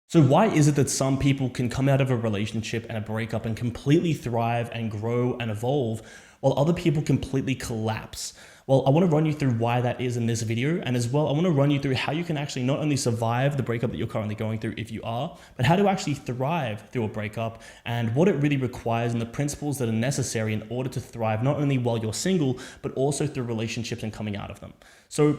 So why is it that some people can come out of a relationship and a breakup and completely thrive and grow and evolve, while other people completely collapse? Well, I want to run you through why that is in this video. And as well, I want to run you through how you can actually not only survive the breakup that you're currently going through if you are, but how to actually thrive through a breakup and what it really requires and the principles that are necessary in order to thrive, not only while you're single, but also through relationships and coming out of them. So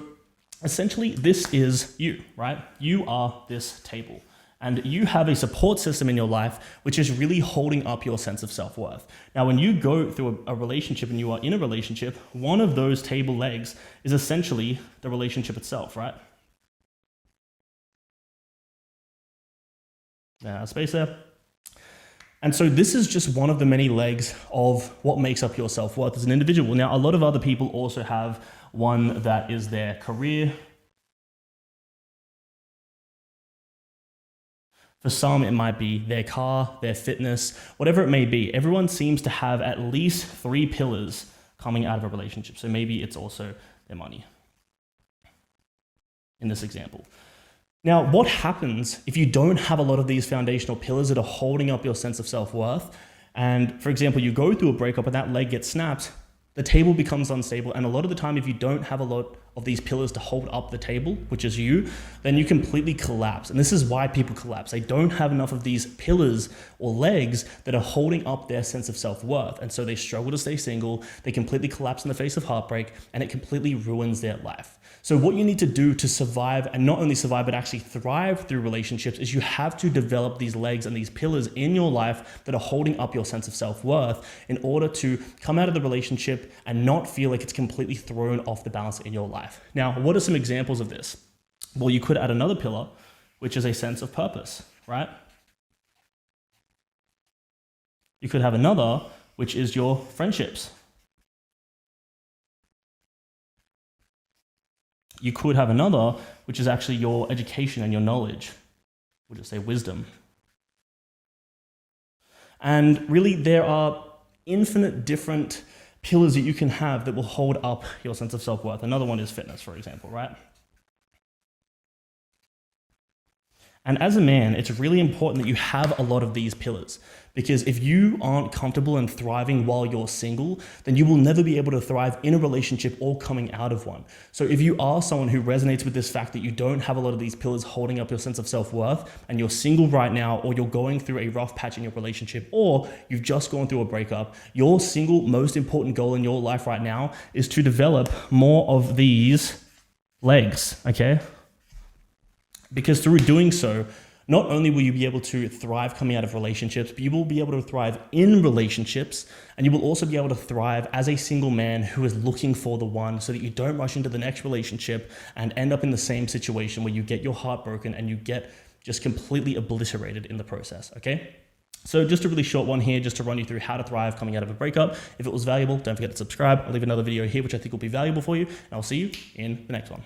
essentially, this is you, right? You are this table. And you have a support system in your life, which is really holding up your sense of self-worth. Now, when you go through a relationship and you are in a relationship, one of those table legs is essentially the relationship itself, right? Now, space there. And so this is just one of the many legs of what makes up your self-worth as an individual. Now, a lot of other people also have one that is their career. For some, it might be their car, their fitness, whatever it may be. Everyone seems to have at least 3 pillars coming out of a relationship. So maybe it's also their money in this example. Now, what happens if you don't have a lot of these foundational pillars that are holding up your sense of self-worth? And for example, you go through a breakup and that leg gets snapped, the table becomes unstable. And a lot of the time, if you don't have a lot of these pillars to hold up the table, which is you, then you completely collapse. And this is why people collapse. They don't have enough of these pillars or legs that are holding up their sense of self-worth. And so they struggle to stay single. They completely collapse in the face of heartbreak, and it completely ruins their life. So what you need to do to survive, and not only survive, but actually thrive through relationships, is you have to develop these legs and these pillars in your life that are holding up your sense of self-worth in order to come out of the relationship and not feel like it's completely thrown off the balance in your life. Now, what are some examples of this? Well, you could add another pillar, which is a sense of purpose, right? You could have another, which is your friendships. You could have another, which is actually your education and your knowledge. We'll just say wisdom. And really, there are infinite different pillars that you can have that will hold up your sense of self-worth. Another one is fitness, for example, right? And as a man, it's really important that you have a lot of these pillars, because if you aren't comfortable and thriving while you're single, then you will never be able to thrive in a relationship or coming out of one. So if you are someone who resonates with this fact that you don't have a lot of these pillars holding up your sense of self-worth, and you're single right now, or you're going through a rough patch in your relationship, or you've just gone through a breakup, your single most important goal in your life right now is to develop more of these legs, okay? Because through doing so, not only will you be able to thrive coming out of relationships, but you will be able to thrive in relationships, and you will also be able to thrive as a single man who is looking for the one, so that you don't rush into the next relationship and end up in the same situation where you get your heart broken and you get just completely obliterated in the process, okay? So just a really short one here, just to run you through how to thrive coming out of a breakup. If it was valuable, don't forget to subscribe. I'll leave another video here, which I think will be valuable for you, and I'll see you in the next one.